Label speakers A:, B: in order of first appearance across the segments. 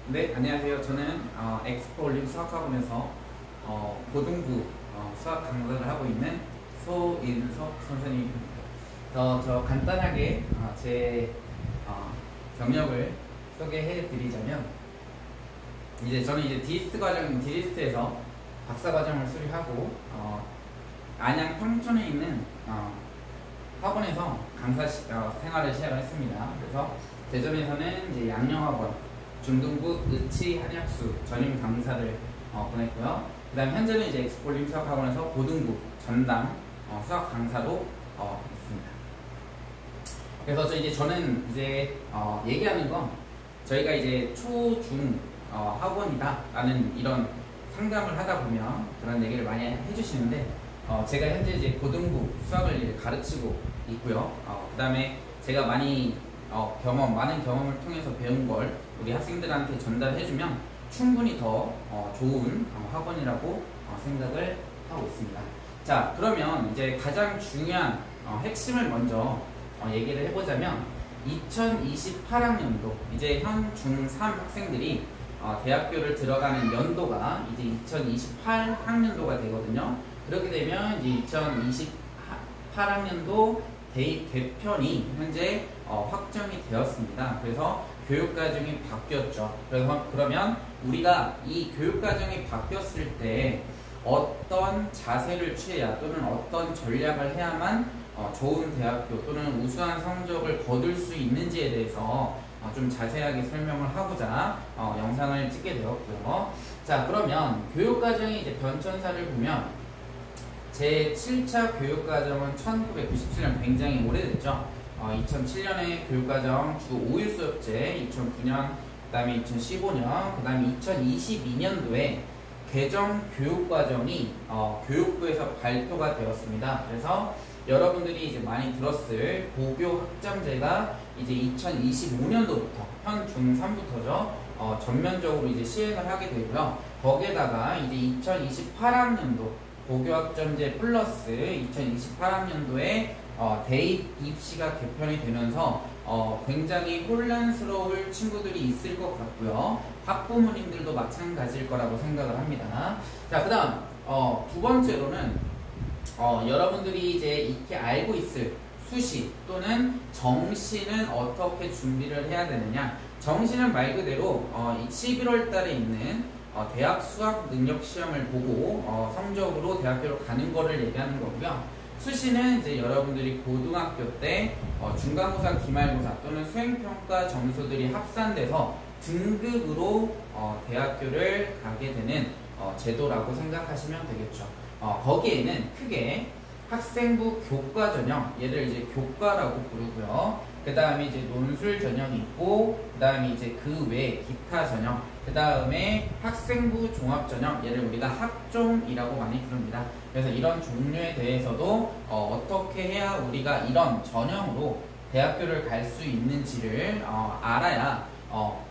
A: 네, 안녕하세요. 저는 엑스포 올림 수학학원에서 고등부 수학 강사를 하고 있는 소인석 선생님입니다. 저 간단하게 제 경력을 소개해 드리자면, 저는 디스트 과정, 디스트에서 박사 과정을 수료하고 안양 평촌에 있는 학원에서 강사 생활을 시작을 했습니다. 그래서 대전에서는 양령학원 중등부 의치 한약수 전임 강사를 보냈고요. 그 다음 현재는 엑스포 올림 수학학원에서 고등부 전담 수학 강사로 있습니다. 그래서 저는 얘기하는 건 저희가 초, 중 학원이다 라는 이런 상담을 하다 보면 그런 얘기를 많이 해주시는데, 제가 현재 고등부 수학을 가르치고 있고요. 그 다음에 제가 많은 경험을 통해서 배운 걸 우리 학생들한테 전달해주면 충분히 더 좋은 학원이라고 생각을 하고 있습니다. 자, 그러면 가장 중요한 핵심을 먼저 얘기를 해보자면, 2028학년도 현 중3 학생들이 대학교를 들어가는 연도가 2028학년도가 되거든요. 그렇게 되면 2028학년도 대입 개편이 현재 확정이 되었습니다. 그래서 교육과정이 바뀌었죠. 그러면 우리가 이 교육과정이 바뀌었을 때 어떤 자세를 취해야 또는 어떤 전략을 해야만 좋은 대학교 또는 우수한 성적을 거둘 수 있는지에 대해서 좀 자세하게 설명을 하고자 영상을 찍게 되었고요. 자, 그러면 교육과정의 변천사를 보면 제 7차 교육과정은 1997년, 굉장히 오래됐죠. 2007년에 교육과정 주 5일 수업제, 2009년, 그 다음에 2015년, 그 다음에 2022년도에 개정 교육과정이 교육부에서 발표가 되었습니다. 그래서 여러분들이 많이 들었을 고교 학점제가 2025년도부터 현 중3부터죠. 전면적으로 시행을 하게 되고요. 거기에다가 2028학년도 고교학점제 플러스 2028학년도에 대입 입시가 개편이 되면서 굉장히 혼란스러울 친구들이 있을 것 같고요. 학부모님들도 마찬가지일 거라고 생각을 합니다. 자, 그 다음 두 번째로는 여러분들이 익히 알고 있을 수시 또는 정시는 어떻게 준비를 해야 되느냐. 정시는 말 그대로 11월 달에 있는 대학 수학 능력 시험을 보고 성적으로 대학교로 가는 거를 얘기하는 거고요. 수시는 여러분들이 고등학교 때 중간고사, 기말고사 또는 수행평가 점수들이 합산돼서 등급으로 대학교를 가게 되는 제도라고 생각하시면 되겠죠. 거기에는 크게 학생부 교과 전형, 얘를 교과라고 부르고요. 그 다음에 논술 전형이 있고, 그 다음에 그 외에 기타 전형, 그 다음에 학생부 종합 전형, 얘를 우리가 학종이라고 많이 부릅니다. 그래서 이런 종류에 대해서도 어떻게 해야 우리가 이런 전형으로 대학교를 갈 수 있는지를 알아야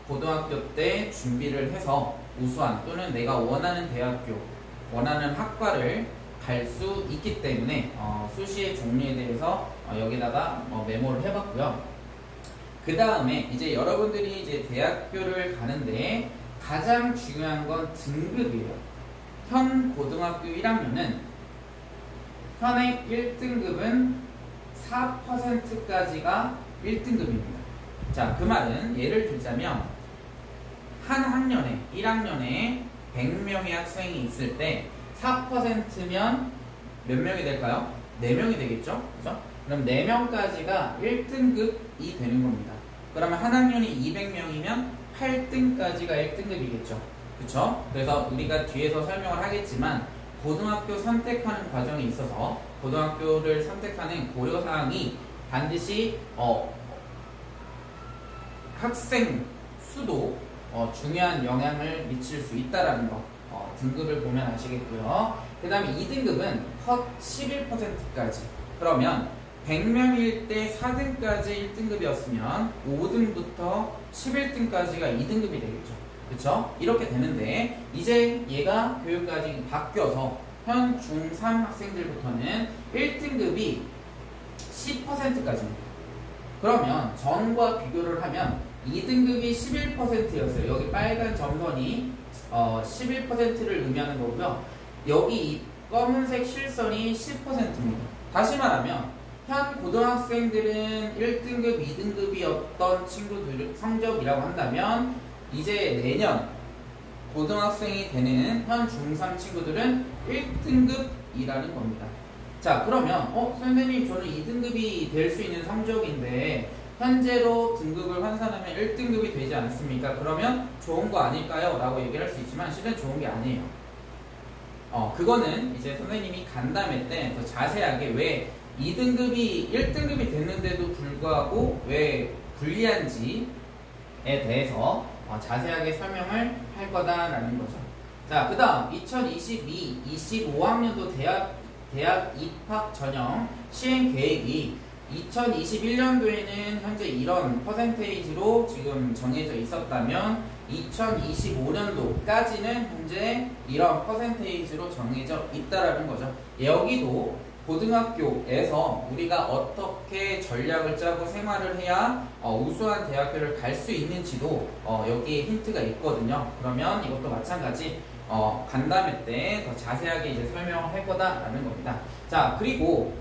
A: 고등학교 때 준비를 해서 우수한 또는 내가 원하는 대학교, 원하는 학과를 갈 수 있기 때문에 수시의 종류에 대해서 여기다가 메모를 해봤고요. 그 다음에 여러분들이 대학교를 가는데 가장 중요한 건 등급이에요. 현 고등학교 1학년은 현행 1등급은 4%까지가 1등급입니다. 자, 그 말은 예를 들자면 한 학년에 1학년에 100명의 학생이 있을 때 4%면 몇 명이 될까요? 4명이 되겠죠? 그죠? 그럼 4명까지가 1등급이 되는 겁니다. 그러면 한 학년이 200명이면 8등까지가 1등급이겠죠. 그쵸? 그래서 우리가 뒤에서 설명을 하겠지만 고등학교 선택하는 과정에 있어서 고등학교를 선택하는 고려사항이 반드시 학생 수도 중요한 영향을 미칠 수 있다는 거 등급을 보면 아시겠고요. 그 다음에 2등급은 컷 11%까지. 그러면 100명일 때 4등까지 1등급이었으면 5등부터 11등까지가 2등급이 되겠죠. 그쵸? 이렇게 되는데 얘가 교육까지 바뀌어서 현 중3 학생들부터는 1등급이 10%까지입니다. 그러면 전과 비교를 하면 2등급이 11%였어요. 여기 빨간 점선이 11%를 의미하는 거고요. 여기 이 검은색 실선이 10%입니다. 다시 말하면 현 고등학생들은 1등급, 2등급이었던 친구들 성적이라고 한다면 이제 내년 고등학생이 되는 현 중3 친구들은 1등급이라는 겁니다. 자, 그러면 선생님 저는 2등급이 될 수 있는 성적인데 현재로 등급을 환산하면 1등급이 되지 않습니까? 그러면 좋은 거 아닐까요? 라고 얘기를 할 수 있지만 실은 좋은 게 아니에요. 그거는 이제 선생님이 간담회 때 더 자세하게 왜 2등급이 1등급이 됐는데도 불구하고 왜 불리한지에 대해서 자세하게 설명을 할 거다라는 거죠. 자, 그 다음 2022-25학년도 대학 입학 전형 시행 계획이 2021년도에는 현재 이런 퍼센테이지로 지금 정해져 있었다면 2025년도까지는 현재 이런 퍼센테이지로 정해져 있다라는 거죠. 여기도 고등학교에서 우리가 어떻게 전략을 짜고 생활을 해야 우수한 대학교를 갈 수 있는지도 여기에 힌트가 있거든요. 그러면 이것도 마찬가지 간담회 때 더 자세하게 이제 설명을 할 거다라는 겁니다. 자, 그리고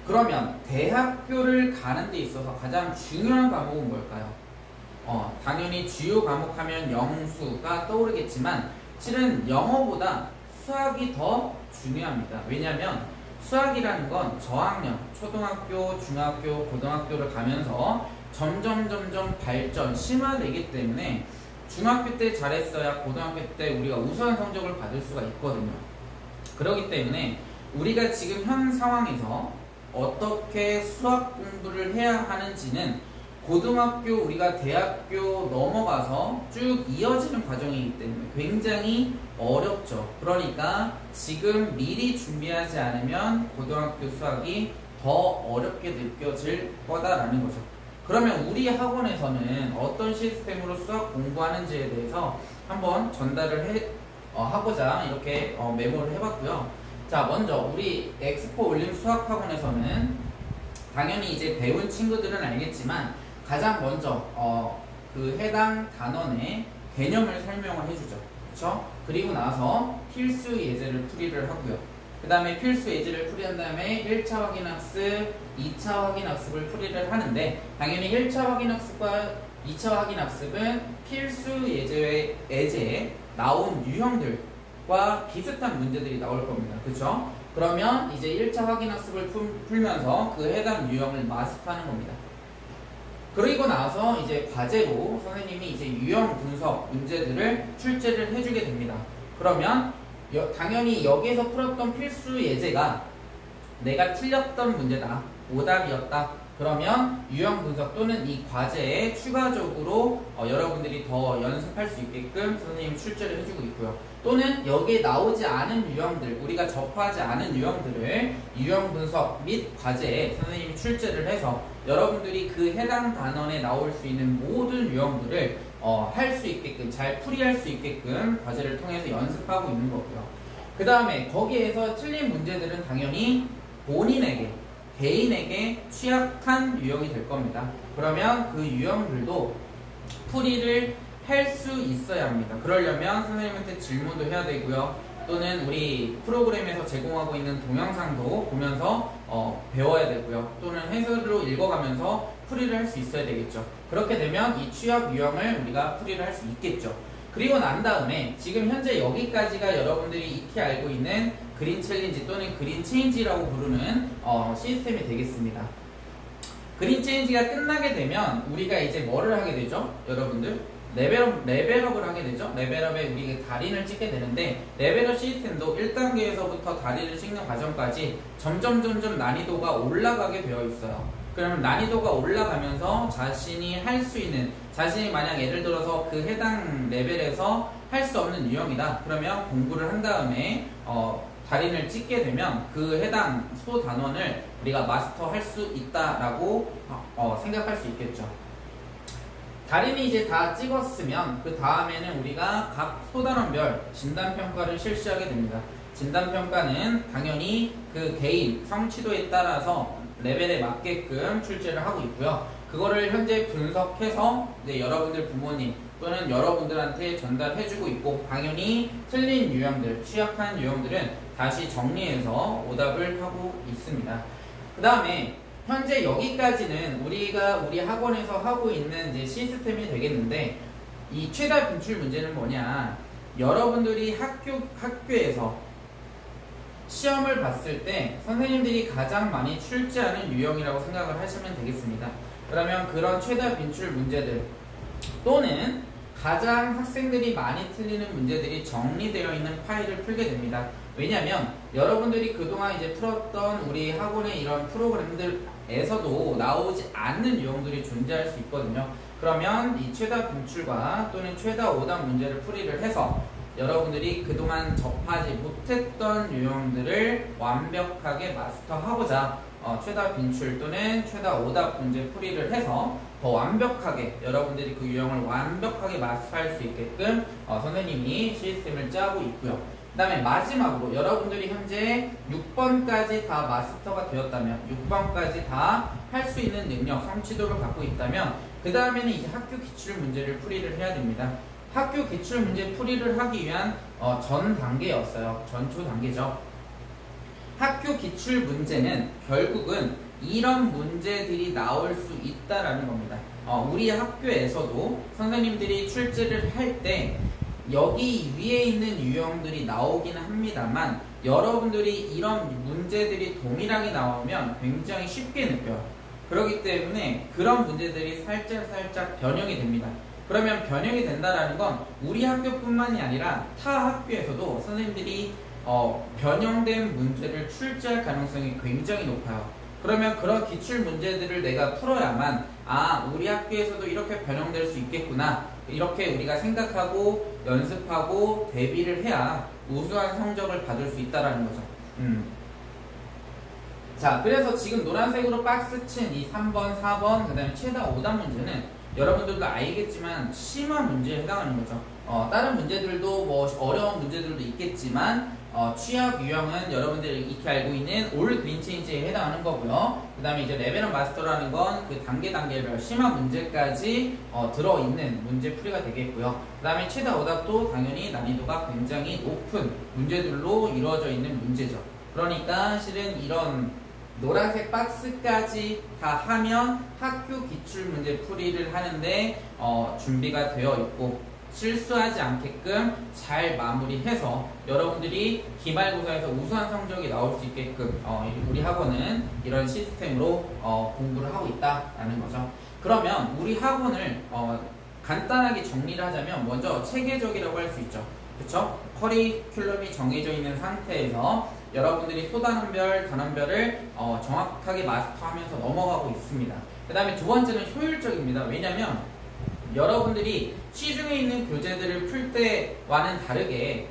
A: 그러면 대학교를 가는 데 있어서 가장 중요한 과목은 뭘까요? 당연히 주요 과목 하면 영수가 떠오르겠지만 실은 영어보다 수학이 더 중요합니다. 왜냐하면 수학이라는 건 저학년, 초등학교, 중학교, 고등학교를 가면서 점점 발전, 심화되기 때문에 중학교 때 잘했어야 고등학교 때 우리가 우수한 성적을 받을 수가 있거든요. 그렇기 때문에 우리가 지금 현 상황에서 어떻게 수학 공부를 해야 하는지는 고등학교 우리가 대학교 넘어가서 쭉 이어지는 과정이기 때문에 굉장히 어렵죠. 그러니까 지금 미리 준비하지 않으면 고등학교 수학이 더 어렵게 느껴질 거다라는 거죠. 그러면 우리 학원에서는 어떤 시스템으로 수학 공부하는지에 대해서 한번 전달을 하고자 이렇게 메모를 해봤고요. 자, 먼저 우리 엑스포 올림 수학학원에서는 당연히 이제 배운 친구들은 알겠지만 가장 먼저 그 해당 단원의 개념을 설명을 해주죠. 그렇죠? 그리고 나서 필수 예제를 풀이를 하고요. 그 다음에 필수 예제를 풀이한 다음에 1차 확인학습, 2차 확인학습을 풀이를 하는데 당연히 1차 확인학습과 2차 확인학습은 필수 예제에 나온 유형들과 비슷한 문제들이 나올 겁니다. 그렇죠? 그러면 이제 1차 확인학습을 풀면서 그 해당 유형을 마스터하는 겁니다. 그리고 나서 이제 과제로 선생님이 이제 유형 분석 문제들을 출제를 해주게 됩니다. 그러면 당연히 여기에서 풀었던 필수 예제가 내가 틀렸던 문제다, 오답이었다. 그러면 유형 분석 또는 이 과제에 추가적으로 여러분들이 더 연습할 수 있게끔 선생님이 출제를 해주고 있고요. 또는 여기에 나오지 않은 유형들, 우리가 접하지 않은 유형들을 유형 분석 및 과제에 선생님이 출제를 해서 여러분들이 그 해당 단원에 나올 수 있는 모든 유형들을 할 수 있게끔, 잘 풀이할 수 있게끔 과제를 통해서 연습하고 있는 거고요. 그 다음에 거기에서 틀린 문제들은 당연히 본인에게, 개인에게 취약한 유형이 될 겁니다. 그러면 그 유형들도 풀이를 할 수 있어야 합니다. 그러려면 선생님한테 질문도 해야 되고요. 또는 우리 프로그램에서 제공하고 있는 동영상도 보면서 배워야 되고요. 또는 해설로 읽어가면서 풀이를 할 수 있어야 되겠죠. 그렇게 되면 이 취약 유형을 우리가 풀이를 할 수 있겠죠. 그리고 난 다음에 지금 현재 여기까지가 여러분들이 익히 알고 있는 그린 챌린지 또는 그린 체인지라고 부르는 시스템이 되겠습니다. 그린 체인지가 끝나게 되면 우리가 이제 뭐를 하게 되죠? 여러분들 레벨업을 하게 되죠. 레벨업에 우리가 달인을 찍게 되는데 레벨업 시스템도 1단계에서부터 달인을 찍는 과정까지 점점 난이도가 올라가게 되어 있어요. 그러면 난이도가 올라가면서 자신이 할 수 있는, 자신이 만약 예를 들어서 그 해당 레벨에서 할 수 없는 유형이다. 그러면 공부를 한 다음에 달인을 찍게 되면 그 해당 소단원을 우리가 마스터할 수 있다라고 생각할 수 있겠죠. 달인이 이제 다 찍었으면 그 다음에는 우리가 각 소단원별 진단평가를 실시하게 됩니다. 진단평가는 당연히 그 개인 성취도에 따라서 레벨에 맞게끔 출제를 하고 있고요. 그거를 현재 분석해서 이제 여러분들 부모님 또는 여러분들한테 전달해주고 있고, 당연히 틀린 유형들, 취약한 유형들은 다시 정리해서 오답을 하고 있습니다. 그 다음에 현재 여기까지는 우리가 우리 학원에서 하고 있는 이제 시스템이 되겠는데, 이 최다 분출 문제는 뭐냐, 여러분들이 학교에서 시험을 봤을 때 선생님들이 가장 많이 출제하는 유형이라고 생각을 하시면 되겠습니다. 그러면 그런 최다 빈출 문제들 또는 가장 학생들이 많이 틀리는 문제들이 정리되어 있는 파일을 풀게 됩니다. 왜냐하면 여러분들이 그동안 이제 풀었던 우리 학원의 이런 프로그램들에서도 나오지 않는 유형들이 존재할 수 있거든요. 그러면 이 최다 분출과 또는 최다 오답 문제를 풀이를 해서 여러분들이 그동안 접하지 못했던 유형들을 완벽하게 마스터하고자 최다 빈출 또는 최다 오답 문제 풀이를 해서 더 완벽하게 여러분들이 그 유형을 완벽하게 마스터할 수 있게끔 선생님이 시스템을 짜고 있고요. 그 다음에 마지막으로 여러분들이 현재 6번까지 다 마스터가 되었다면, 6번까지 다 할 수 있는 능력, 성취도를 갖고 있다면, 그 다음에는 이제 학교 기출 문제를 풀이를 해야 됩니다. 학교 기출 문제 풀이를 하기 위한 전 단계였어요. 전초 단계죠. 학교 기출 문제는 결국은 이런 문제들이 나올 수 있다라는 겁니다. 우리 학교에서도 선생님들이 출제를 할 때 여기 위에 있는 유형들이 나오긴 합니다만, 여러분들이 이런 문제들이 동일하게 나오면 굉장히 쉽게 느껴요. 그렇기 때문에 그런 문제들이 살짝 변형이 됩니다. 그러면 변형이 된다라는 건 우리 학교뿐만이 아니라 타 학교에서도 선생님들이 변형된 문제를 출제할 가능성이 굉장히 높아요. 그러면 그런 기출 문제들을 내가 풀어야만, 우리 학교에서도 이렇게 변형될 수 있겠구나, 이렇게 우리가 생각하고 연습하고 대비를 해야 우수한 성적을 받을 수 있다는 거죠. 자, 그래서 지금 노란색으로 박스 친 이 3번, 4번, 그 다음에 최다 오답 문제는 여러분들도 알겠지만 심화 문제에 해당하는 거죠. 다른 문제들도 뭐 어려운 문제들도 있겠지만 취약 유형은 여러분들이 익히 알고 있는 올 그린 체인지에 해당하는 거고요. 그 다음에 이제 레벨업 마스터라는 건 그 단계별 심화 문제까지 들어있는 문제 풀이가 되겠고요. 그 다음에 최다 오답도 당연히 난이도가 굉장히 높은 문제들로 이루어져 있는 문제죠. 그러니까 실은 이런 노란색 박스까지 다 하면 학교 기출 문제 풀이를 하는데 준비가 되어 있고, 실수하지 않게끔 잘 마무리해서 여러분들이 기말고사에서 우수한 성적이 나올 수 있게끔 우리 학원은 이런 시스템으로 공부를 하고 있다라는 거죠. 그러면 우리 학원을 간단하게 정리를 하자면, 먼저 체계적이라고 할 수 있죠. 그쵸? 커리큘럼이 정해져 있는 상태에서 여러분들이 소단원별, 단원별을 정확하게 마스터하면서 넘어가고 있습니다. 그 다음에 두 번째는 효율적입니다. 왜냐면 여러분들이 시중에 있는 교재들을 풀 때와는 다르게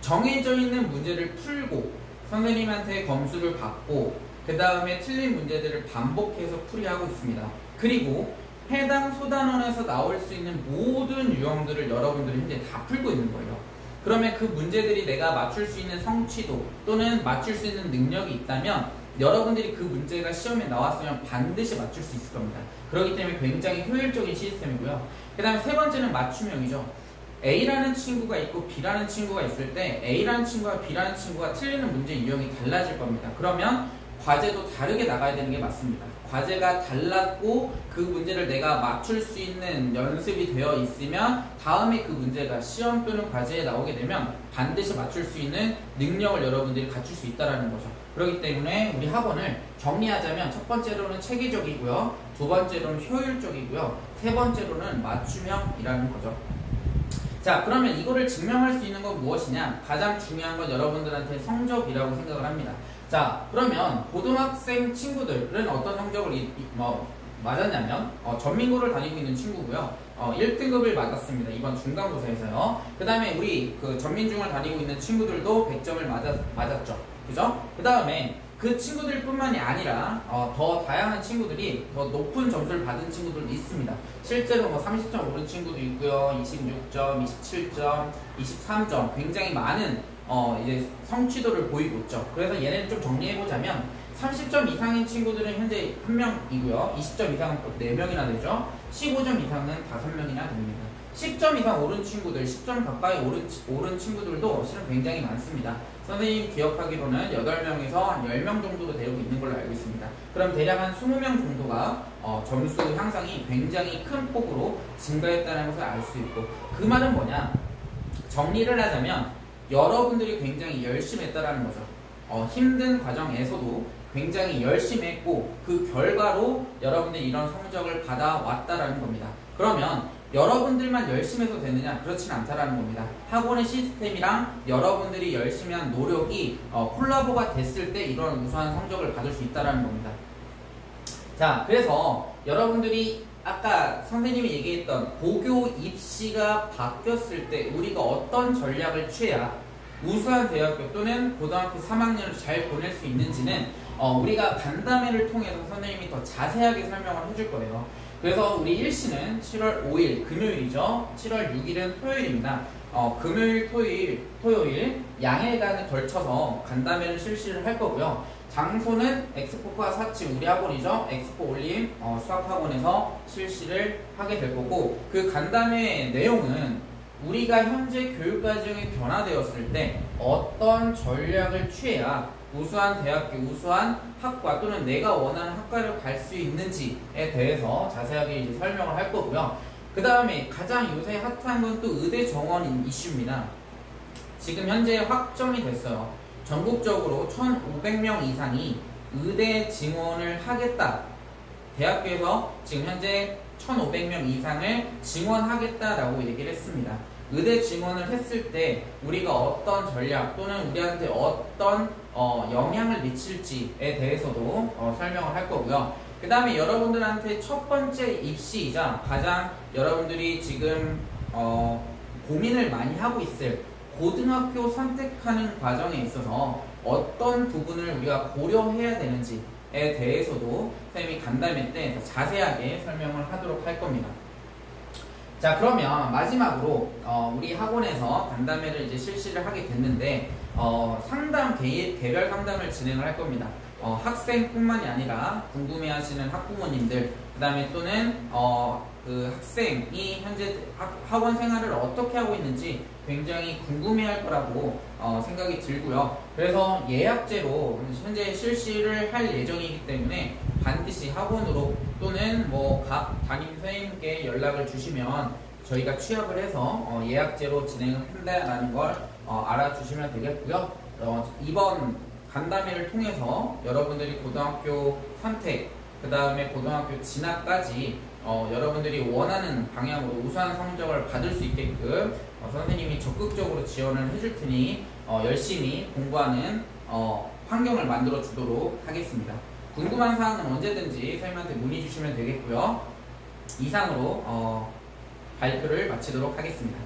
A: 정해져 있는 문제를 풀고 선생님한테 검수를 받고 그 다음에 틀린 문제들을 반복해서 풀이하고 있습니다. 그리고 해당 소단원에서 나올 수 있는 모든 유형들을 여러분들이 현재 다 풀고 있는 거예요. 그러면 그 문제들이 내가 맞출 수 있는 성취도 또는 맞출 수 있는 능력이 있다면 여러분들이 그 문제가 시험에 나왔으면 반드시 맞출 수 있을 겁니다. 그렇기 때문에 굉장히 효율적인 시스템이고요. 그 다음에 세 번째는 맞춤형이죠. A라는 친구가 있고 B라는 친구가 있을 때 A라는 친구와 B라는 친구가 틀리는 문제 유형이 달라질 겁니다. 그러면 과제도 다르게 나가야 되는 게 맞습니다. 과제가 달랐고 그 문제를 내가 맞출 수 있는 연습이 되어 있으면 다음에 그 문제가 시험 또는 과제에 나오게 되면 반드시 맞출 수 있는 능력을 여러분들이 갖출 수 있다는 거죠. 그렇기 때문에 우리 학원을 정리하자면 첫 번째로는 체계적이고요, 두 번째로는 효율적이고요, 세 번째로는 맞춤형이라는 거죠. 자, 그러면 이거를 증명할 수 있는 건 무엇이냐? 가장 중요한 건 여러분들한테 성적이라고 생각을 합니다. 자, 그러면 고등학생 친구들은 어떤 성적을 맞았냐면 전민고를 다니고 있는 친구고요. 1등급을 맞았습니다. 이번 중간고사에서요. 그 다음에 우리 그 전민중을 다니고 있는 친구들도 100점을 맞았죠. 그죠? 그 다음에 그 친구들 뿐만이 아니라 더 다양한 친구들이 더 높은 점수를 받은 친구들도 있습니다. 실제로 30점 오른 친구도 있고요. 26점, 27점, 23점 굉장히 많은 이제 성취도를 보이고 있죠. 그래서 얘네를 좀 정리해보자면 30점 이상인 친구들은 현재 1명이고요. 20점 이상은 4명이나 되죠. 15점 이상은 5명이나 됩니다. 10점 이상 오른 친구들, 10점 가까이 오른 친구들도 실은 굉장히 많습니다. 선생님 기억하기로는 8명에서 한 10명 정도로 되고 있는 걸로 알고 있습니다. 그럼 대략 한 20명 정도가 점수 향상이 굉장히 큰 폭으로 증가했다는 것을 알 수 있고, 그 말은 뭐냐? 정리를 하자면 여러분들이 굉장히 열심히 했다라는 거죠. 힘든 과정에서도 굉장히 열심히 했고 그 결과로 여러분들이 이런 성적을 받아왔다라는 겁니다. 그러면 여러분들만 열심히 해도 되느냐? 그렇진 않다라는 겁니다. 학원의 시스템이랑 여러분들이 열심히 한 노력이 콜라보가 됐을 때 이런 우수한 성적을 받을 수 있다라는 겁니다. 자, 그래서 여러분들이 아까 선생님이 얘기했던 고교 입시가 바뀌었을 때 우리가 어떤 전략을 취해야 우수한 대학교 또는 고등학교 3학년을 잘 보낼 수 있는지는 우리가 간담회를 통해서 선생님이 더 자세하게 설명을 해줄 거예요. 그래서 우리 일시는 7월 5일 금요일이죠. 7월 6일은 토요일입니다. 금요일, 토요일 양일간에 걸쳐서 간담회를 실시를 할 거고요. 장소는 엑스포과 사치 우리 학원이죠. 엑스포 올림 수학학원에서 실시를 하게 될 거고, 그 간담회 내용은 우리가 현재 교육과정이 변화되었을 때 어떤 전략을 취해야 우수한 대학교, 우수한 학과 또는 내가 원하는 학과를 갈 수 있는지에 대해서 자세하게 이제 설명을 할 거고요. 그 다음에 가장 요새 핫한 건 또 의대 정원 이슈입니다. 지금 현재 확정이 됐어요. 전국적으로 1,500명 이상이 의대 증원을 하겠다. 대학교에서 지금 현재 1,500명 이상을 증원하겠다라고 얘기를 했습니다. 의대 증원을 했을 때 우리가 어떤 전략 또는 우리한테 어떤 영향을 미칠지에 대해서도 설명을 할 거고요. 그 다음에 여러분들한테 첫 번째 입시이자 가장 여러분들이 지금 고민을 많이 하고 있을 고등학교 선택하는 과정에 있어서 어떤 부분을 우리가 고려해야 되는지에 대해서도 선생님이 간담회 때 더 자세하게 설명을 하도록 할 겁니다. 자, 그러면 마지막으로 우리 학원에서 간담회를 이제 실시를 하게 됐는데 개별 상담을 진행을 할 겁니다. 학생뿐만이 아니라 궁금해하시는 학부모님들, 그 다음에 또는 그 학생이 현재 학원 생활을 어떻게 하고 있는지 굉장히 궁금해할 거라고 생각이 들고요. 그래서 예약제로 현재 실시를 할 예정이기 때문에 반드시 학원으로 또는 뭐 각 담임 선생님께 연락을 주시면 저희가 취합을 해서 예약제로 진행을 한다는 걸 알아주시면 되겠고요. 이번 간담회를 통해서 여러분들이 고등학교 선택, 그 다음에 고등학교 진학까지 여러분들이 원하는 방향으로 우수한 성적을 받을 수 있게끔 선생님이 적극적으로 지원을 해줄 테니 열심히 공부하는 환경을 만들어 주도록 하겠습니다. 궁금한 사항은 언제든지 선생님한테 문의 주시면 되겠고요. 이상으로 발표를 마치도록 하겠습니다.